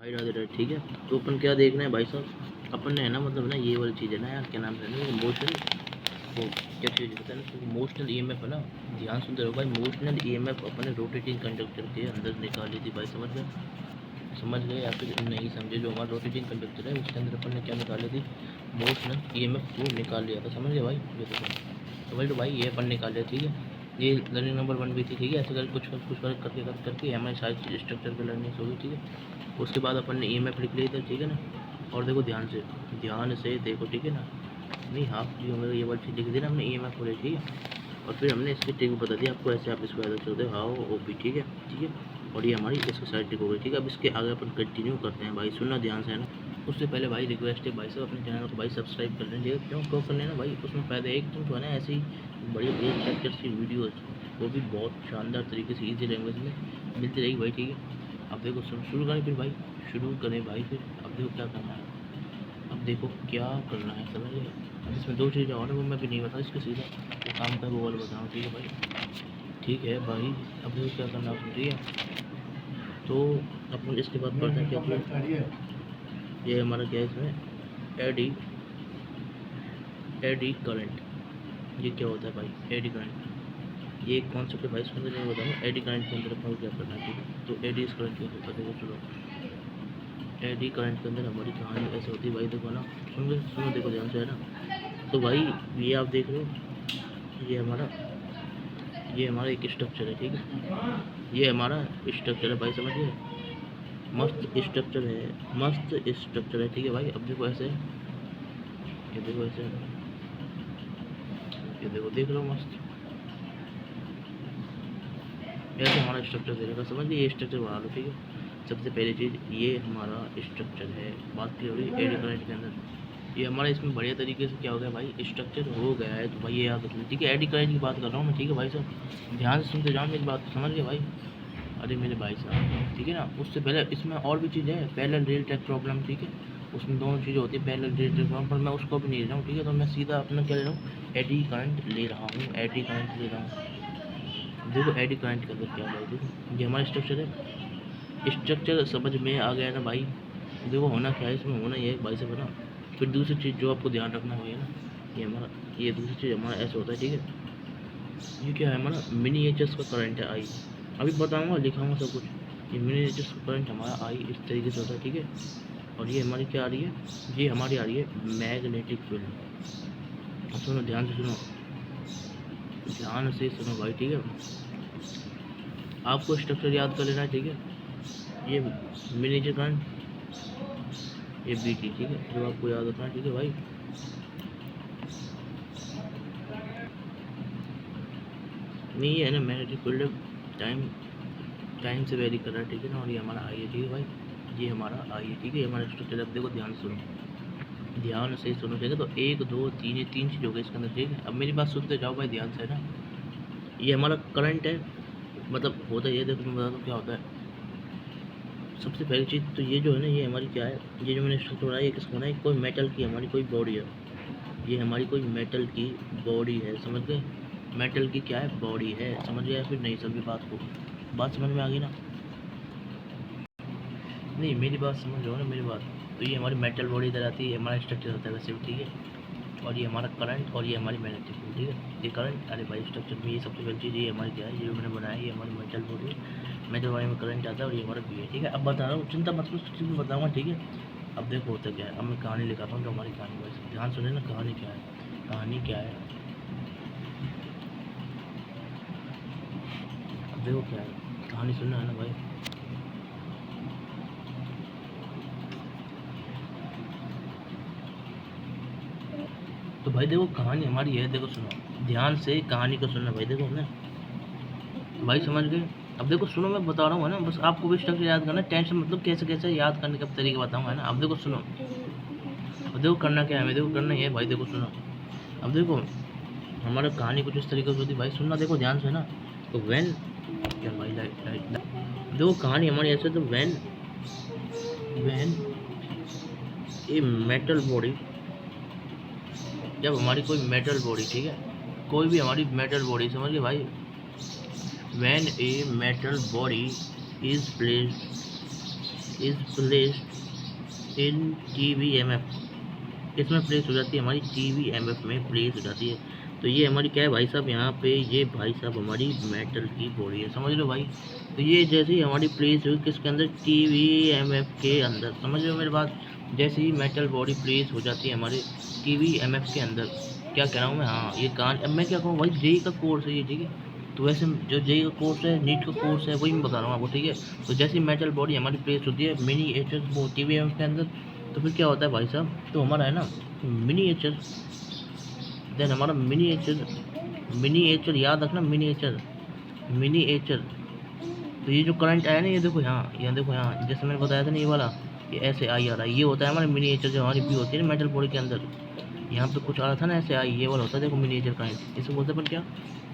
भाई राधे राधे। ठीक है, तो अपन क्या देखना है भाई साहब, अपन ने है ना मतलब ना ये वाली चीज़ है ना यार, क्या नाम है ना, इमोशनल, वो क्या चीज़ होता है ना, इमोशनल ईएमएफ है ना। ध्यान सुनते रहो भाई, इमोशनल ईएमएफ अपन ने रोटेटिंग कंडक्टर के अंदर निकाली थी भाई, समझ गए? समझ गए या फिर नहीं समझे? जो हमारा रोटेटिंग कंडक्टर है उसके अंदर अपन ने क्या निकाली थी, इमोशनल ईएमएफ को निकाल लिया था, समझ गए भाई? ये देखो समझ लो भाई, ये अपन निकाल लिया। ठीक है, ये लर्निंग नंबर 1 भी थी। ठीक है, ऐसे करके कुछ वर्क करके हमारी सारी चीज़ स्ट्रक्चर की लर्निंग हो गई। ठीक है, उसके बाद अपन ने ईएमएफ लिख लिया था। ठीक है ना, और देखो ध्यान से देखो। ठीक है ना, नहीं हाफ जो मेरे ये वाली चीज़ लिख दी ना हमने, ईएमएफ हो रही। ठीक है, और फिर हमने इसकी ट्रिक बता दी आपको, ऐसे आप इसको याद रखते हो हाउ ओ पी। ठीक है, ठीक है, और ये हमारी इसकी साइड ट्रिक हो गई। ठीक है, अब इसके आगे अपन कंटिन्यू करते हैं भाई, सुनना ध्यान से है ना। उससे पहले भाई रिक्वेस्ट है भाई साहब, अपने चैनल को भाई सब्सक्राइब कर लें। क्यों कर लेना भाई, उसमें फ़ायदा एक तुम जो है ना ऐसी बड़ी बड़ी फैक्टर्स की वीडियोज़, वो भी बहुत शानदार तरीके से ईजी लैंग्वेज में मिलती रहेगी भाई। ठीक है, अब देखो शुरू करें फिर भाई, शुरू करें भाई फिर। अब देखो क्या करना है, अब देखो क्या करना है, समझिए? अब इसमें दो चीज़ें और है, वो मैं भी नहीं बता इसके सीधा वो काम का वो वाला बताऊँ। ठीक है भाई, ठीक है भाई, अब देखो क्या करना है उसमें। ठीक है, तो अपन इसके बाद पढ़ते हैं क्या, ये हमारा क्या है इसमें, एडी एडी करंट। ये क्या होता है भाई, एडी करंट, ये एक कॉन्सेप्ट है भाई, इसके अंदर नहीं बताऊँ। एडी करंट के अंदर अपन को क्या करना है। ठीक है, तो एडी करंट क्या होता है देखो, चलो एडी करंट के अंदर हमारी कहानी ऐसे होती है भाई, देखो ना, सुनो देखो ध्यान से है ना। तो भाई ये आप देख रहे हो, ये हमारा एक स्ट्रक्चर है। ठीक है, ये हमारा स्ट्रक्चर है भाई, समझिए? मस्त स्ट्रक्चर है, मस्त स्ट्रक्चर है। ठीक है भाई, अब देखो ऐसे, ये देखो ऐसे, ये देखो देख लो मस्त, ऐसे हमारा स्ट्रक्चर देगा, समझ लीजिए? ये स्ट्रक्चर बना लो। ठीक है, सबसे पहली चीज़ ये हमारा स्ट्रक्चर है, बात की हो रही एडी करंट के अंदर। ये हमारा इसमें बढ़िया तरीके से क्या हो गया भाई, स्ट्रक्चर हो गया है। तो भाई ये याद रखना। ठीक है, एडी करंट की बात कर रहा हूँ मैं। ठीक है भाई साहब, ध्यान से सुनते जाओ मेरी बात, समझ गए भाई? अरे मेरे भाई साहब, ठीक है ना, उससे पहले इसमें और भी चीज़ है, पैरेलल रियल टाइम प्रॉब्लम। ठीक है, उसमें दोनों चीज़ें होती है, पैरेलल रियल टाइम प्रॉब्लम, पर मैं उसको भी नहीं ले रहा हूँ। ठीक है, तो मैं सीधा अपना क्या ले रहा हूँ, एडी करंट ले रहा हूँ, एडी करंट ले रहा हूँ। देखो एडी करंट के अंदर क्या है भाई, देखो ये हमारा स्ट्रक्चर है, स्ट्रक्चर समझ में आ गया ना भाई? देखो होना क्या है इसमें, होना ये है भाई से बना। फिर दूसरी चीज़ जो आपको ध्यान रखना है ना, ये हमारा, ये दूसरी चीज़ हमारा ऐसा होता है। ठीक है, ये क्या है हमारा, मिनिएचर्स का करंट है आई, अभी बताऊँगा लिखाऊँगा सब कुछ। ये मिनिएचर्स का करंट हमारा आई इस तरीके से होता है। ठीक है, और ये हमारी क्या आ रही है, ये हमारी आ रही है मैग्नेटिक फील्ड। अब सुनो ध्यान से सुनो, ध्यान से सुनो भाई। ठीक है, आपको स्ट्रक्चर याद कर लेना है। ठीक है, ये मिनिएचर करंट, ये बी टी। ठीक है, जो आपको याद रखना है। ठीक है भाई, नहीं ये है ना मैग्नेटिक फील्ड, टाइम से वेरी कर रहा है। ठीक है ना, और ये हमारा आई है। ठीक है भाई, ये हमारा आई है। ठीक है, ये हमारा स्ट्रक्चर। अब देखो ध्यान से सुनो, ध्यान से सुनो। ठीक है, तो 1 2 3 ये 3 चीज़ हो गई इसके अंदर। ठीक है, अब मेरी बात सुनते जाओ भाई ध्यान से है ना। ये हमारा करंट है, मतलब होता है ये, देखो मैं बता दूँ क्या होता है। सबसे पहली चीज़ तो ये जो है ना, ये हमारी क्या है, ये जो मैंने स्ट्रक्चर बनाया, ये किसको बनाया, कोई मेटल की हमारी कोई बॉडी है, ये हमारी कोई मेटल की बॉडी है, समझ गए? मेटल की क्या है, बॉडी है, समझ गए या फिर नहीं? सभी बात समझ में आ गई ना? नहीं मेरी बात समझ रहे हो ना मेरी बात? तो ये हमारी मेटल बॉडी इधर आती है, हमारा स्ट्रक्चर होता है वैसे भी। ठीक है, और ये हमारा करंट, और ये हमारी मैग्नेटिक फील्ड। ठीक है, ये करंट, अरे भाई स्ट्रक्चर में ये सबसे पहली चीज़, ये हमारी क्या है, ये मैंने बनाया, ये हमारी मेटल बॉडी है, मेटल बॉडी में करंट आता है, और ये हमारा बी है। ठीक है, अब बता रहा हूँ, चिंता मत करो, चीज़ में बताऊँगा। ठीक है, अब देखो होता क्या है, अब मैं कहानी लिखाता हूँ, जो हमारी कहानी वैसे ध्यान सुने ना, कहानी क्या है, कहानी क्या है, अब देखो क्या है कहानी, सुनना है ना भाई? तो भाई देखो कहानी हमारी है, देखो सुनो ध्यान से, कहानी को सुनना भाई। देखो हमने भाई समझ गए? अब देखो सुनो, मैं बता रहा हूँ है ना, बस आपको भी स्ट्रक्चर याद करना, टेंशन मतलब कैसे कैसे याद करने का तरीका बताऊँगा है ना। अब देखो सुनो, अब देखो करना क्या है हमें, देखो करना ये है भाई, देखो सुनो। अब देखो हमारा कहानी कुछ इस तरीके से होती है भाई, सुनना देखो ध्यान से ना। तो वैन, क्या भाई लाइट देखो कहानी हमारी ऐसे, तो van van a metal body, जब हमारी कोई मेटल बॉडी, ठीक है, कोई भी हमारी मेटल बॉडी, समझ गए भाई? When A metal body is placed is placed in TVMF, इसमें प्लेस हो जाती है हमारी TVMF में प्लेस हो जाती है। तो ये हमारी क्या है भाई साहब, यहाँ पे ये भाई साहब हमारी मेटल की बॉडी है, समझ लो भाई। तो ये जैसे ही हमारी प्लेस हुई किसके अंदर, TVMF के अंदर, समझ लो मेरी बात। जैसे ही मेटल बॉडी प्लेस हो जाती है हमारे TVMF के अंदर, क्या कह रहा हूँ मैं, हाँ ये कान, अब मैं क्या कहूँ भाई, जेई का कोर्स है ये, ठीक है। तो वैसे जो जेई का कोर्स है, नीट का कोर्स है, वही मैं बता रहा हूँ आपको, ठीक है। तो जैसे मेटल बॉडी हमारी प्लेस होती है मिनीएचर वो TVMF के अंदर, तो फिर क्या होता है भाई साहब, तो हमारा है ना मिनीएचर, देन हमारा मिनीएचर याद रखना, मिनीएचर। तो ये जो करंट आया ना, ये देखो यहाँ देखो यहाँ, जैसे मैंने बताया था ना ये वाला, ये ऐसे आई आ रहा है, ये होता है हमारा मिनीएचर जो हमारी पी होती है ना मेटल बॉडी के अंदर। यहाँ पे कुछ आ रहा था ना ऐसे आई, ये वाला होता है देखो मिनीएचर करंट, इसको बोलते हैं अपन क्या,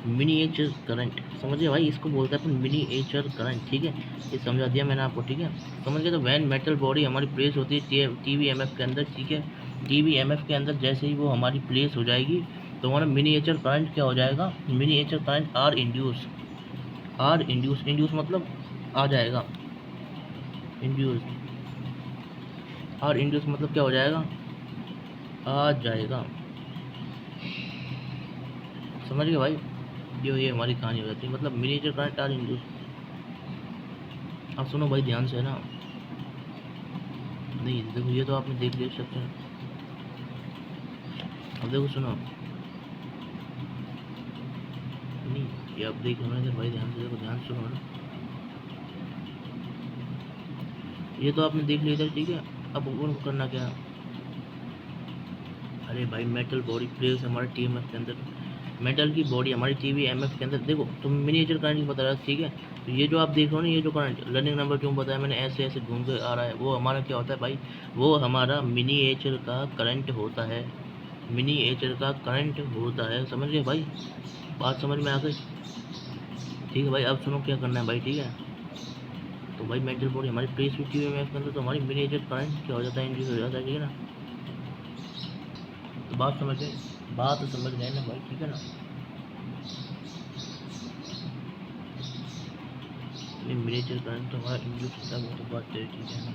मिनीएचर करंट, समझिए भाई, इसको बोलते हैं अपन मिनीएचर करंट, ठीक है। ये समझा दिया मैंने आपको, ठीक है, समझ गए। तो वैन मेटल बॉडी हमारी प्लेस होती है TVMF के अंदर, ठीक है। TVMF के अंदर जैसे ही वो हमारी प्लेस हो जाएगी, तो हमारा मिनीएचर करंट क्या हो जाएगा, मिनीएचर करंट आर इंड्यूस मतलब आ जाएगा, इंड्यूस, आर इंड्यूस मतलब क्या हो जाएगा, आ जाएगा, समझ गए भाई। ये हमारी कहानी हो जाती है, मतलब मिनीएचर करंट आर इंड्यूस। अब सुनो भाई ध्यान से, है ना, नहीं देखो ये तो आपने देख सकते हैं, अब देखो सुनो, नहीं ये आप देख रहे हो भाई, ध्यान से देखो, ध्यान से सुनो ना, ये तो आपने देख लिया था, ठीक है। अब उनको करना क्या, अरे भाई मेटल बॉडी प्लेस हमारे TVMF के अंदर, मेटल की बॉडी हमारी TVMF के अंदर, देखो तुम मिनीएचर करंट बता रहा, ठीक है। तो ये जो आप देख रहे हो ना, ये जो करंट लर्निंग नंबर जो बताया मैंने, ऐसे ऐसे घूम के आ रहा है, वो हमारा क्या होता है भाई, वो हमारा मिनीएचर का करंट होता है, मिनीएचर का करंट होता है, समझ गए भाई, बात समझ में आ गई, ठीक है भाई। अब सुनो क्या करना है भाई, ठीक है। तो भाई मेटल बॉडी हमारी प्लेस हुई TVMF के अंदर, तो हमारी मिनीएचर करंट क्या हो जाता है, इंड्यूस हो जाता है, ठीक है ना। तो बात समझ गए ना भाई, ठीक है ना। मिनीएचर करंट तो हमारा इंड्यूस होता है, वो तो बात है, ठीक है ना।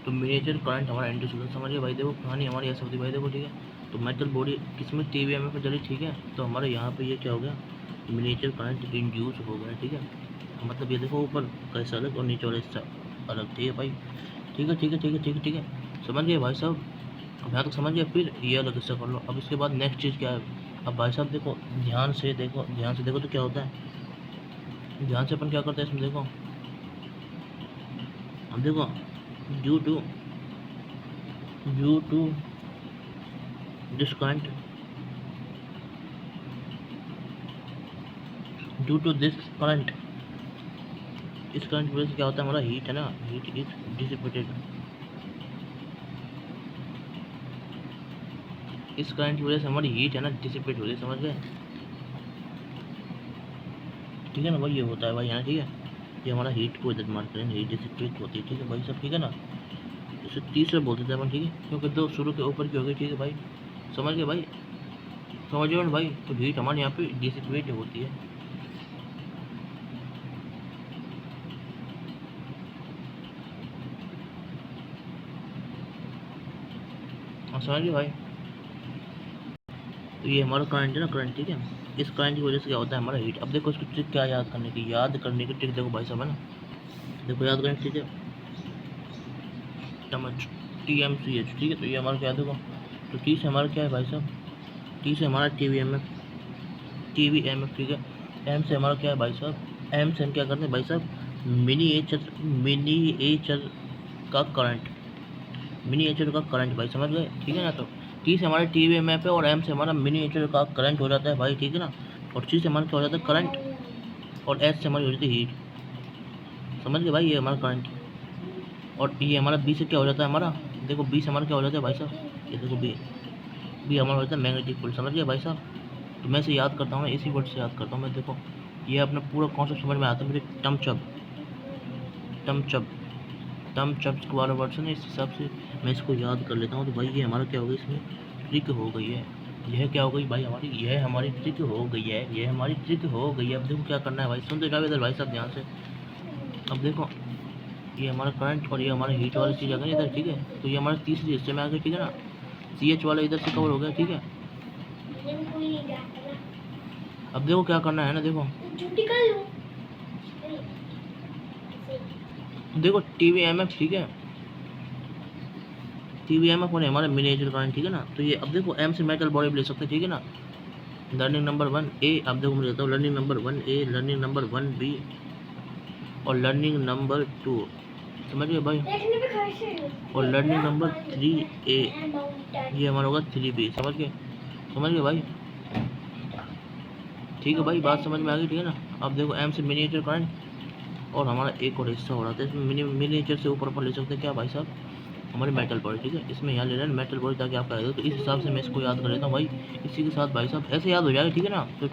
तो मिनीएचर करंट हमारा इंड्यूस होता है, समझिए भाई, देखो कहानी हमारी ऐसे होती है भाई, देखो ठीक है। तो मेटल बॉडी किसमें, TVMF में चली, ठीक है। तो हमारे यहाँ पे ये क्या हो गया, मिनीएचर करंट इंड्यूस हो गया, ठीक है। मतलब ये देखो ऊपर का हिस्सा अलग और नीचे वाला हिस्सा अलग, ठीक है भाई, ठीक है, समझ गए भाई साहब। अब यहाँ तक समझ गए, फिर ये अलग हिस्सा कर लो। अब इसके बाद नेक्स्ट चीज़ क्या है, अब भाई साहब देखो, ध्यान से देखो तो क्या होता है, ध्यान से अपन क्या करते हैं इसमें, देखो अब देखो, ड्यू टू दिस करंट, इस करंट वजह से क्या होता है, हमारा हीट है ना, हीट इज डिसिपेटेड, इस करंट की वजह से हमारी हीट है ना डिसिपेट हो रही है, समझ गए, ठीक है ना भाई, ये होता है भाई यहाँ, ठीक है। ये हमारा हीट को इधर मार्क करें, हीट डिसिपेट होती है, ठीक है भाई सब, ठीक है ना। इसे तीसरे बोलते थे अपन, ठीक है, क्योंकि दो शुरू के ऊपर की हो गई, ठीक है भाई, समझ गए भाई, समझ गए भाई। तो हीट हमारे यहाँ पे डिसिपेट होती है, समझ गए भाई। तो ये हमारा करंट है ना, करंट, ठीक है। इस करंट की वजह से क्या होता है, हमारा हीट। अब देखो इसको ट्रिक क्या याद करने की ट्रिक देखो भाई साहब, है ना, देखो याद करने की, ठीक है, TMCH, ठीक है। तो ये हमारा क्या, देखो, तो T से हमारा क्या है भाई साहब, T से हमारा TVMF, ठीक है। M से हमारा क्या है भाई साहब, M से हम क्या करते हैं भाई साहब, मिनीएचर का करंट भाई, समझ गए, ठीक है ना। तो T से हमारा TVMF है और M से हमारा मिनीएचर का करंट हो जाता है भाई, ठीक है ना। और C से हमारा क्या हो जाता है, करंट, और H से हमारी हो जाती है हीट, समझ गए भाई, ये हमारा करंट। और ये हमारा B से क्या हो जाता है, हमारा देखो B से हमारा क्या हो जाता है भाई साहब, ये देखो B हमारा हो जाता है मैग्नेटिक फील्ड, समझ गए भाई साहब। तो मैं इसे याद करता हूँ, इसी वर्ड से याद करता हूँ मैं, देखो ये अपना पूरा कॉन्सेप्ट समझ में आता है मुझे, टर्म चब वाला वर्ड से ना, इस हिसाब से मैं इसको याद कर लेता हूँ। तो भाई ये हमारा क्या हो गया, इसमें ट्रिक हो गई है, यह क्या हो गई भाई हमारी, यह हमारी ट्रिक हो गई है, अब देखो क्या करना है भाई, सुनते जाओ इधर भाई साहब ध्यान से। अब देखो ये हमारा करंट और ये हमारा हीट वाली चीज़ आ गई इधर, ठीक है। तो ये हमारे तीसरे हिस्से में आ गया, ठीक है ना। CH वाला इधर से कवर हो गया, ठीक है। अब देखो क्या करना है ना, देखो देखो TVMF, ठीक है। TVMF और हमारा मिनिएचर करंट, ठीक है ना। तो ये अब देखो M से मेटल बॉडी ले सकते हैं, ठीक है ना। लर्निंग नंबर 1A, अब देखो मैं देता हूँ learning number 1A, learning number 1B और लर्निंग नंबर 2, समझ गए भाई। और लर्निंग नंबर 3A ये हमारा होगा 3B, समझ गए भाई। ठीक है भाई, बात समझ में आ गई, ठीक है ना। अब देखो M से मिनिएचर करंट और हमारा एक और हिस्सा हो रहा था इसमें मिनिएचर से ऊपर ले सकते हैं क्या भाई साहब, हमारी मेटल बॉडी, ठीक है। इसमें यहाँ ले रहे हैं मेटल बॉडी ताकि आपका आएगा। तो इस हिसाब से मैं इसको याद कर लेता हूँ भाई, इसी के साथ भाई साहब ऐसे याद हो जाएगा, ठीक है ना। तो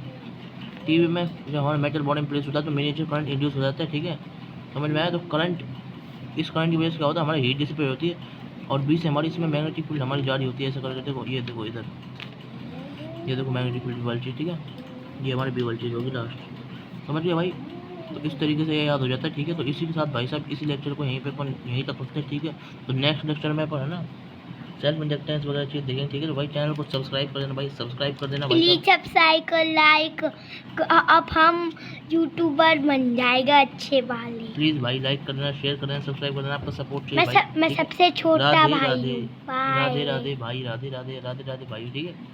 टीवी में जब हमारा मेटल बॉडी में प्लेस होता है तो मिनिएचर करंट इंड्यूस हो जाता है, ठीक है। समझ में आया। तो करंट, इस करंट की वजह से क्या होता है, हमारी हीट डिसिपेट होती है और बीच से हमारी इसमें मैग्नेटिक फील्ड हमारी जारी होती है, ऐसा करके देखो। ये देखो इधर, ये देखो मैग्नेटिक फील्ड वाली चीज़, ठीक है। ये हमारी बी वाली चीज़ होगी लास्ट, समझ गए भाई। तो इस तरीके से ये याद हो जाता है, ठीक है। तो इसी के साथ भाई साहब इसी लेक्चर को यहीं पे अपन यहीं तक रखते हैं, ठीक है। तो नेक्स्ट लेक्चर में अपन है ना सेल्फ इंडक्टेंस वगैरह चीज़ देखेंगे, ठीक है। तो भाई चैनल को सब्सक्राइब कर देना भाई, सब्सक्राइब कर देना भाई, प्लीज सब्सक्राइब कर, लाइक। अब हम यूट्यूबर बन जाएगा अच्छे वाले। प्लीज़ भाई लाइक कर देना, शेयर कर देना, सब्सक्राइब कर देना, आपका सपोर्ट चाहिए भाई। मैं सबसे छोटा भाई हूँ। राधे राधे भाई, राधे राधे भाई, ठीक है।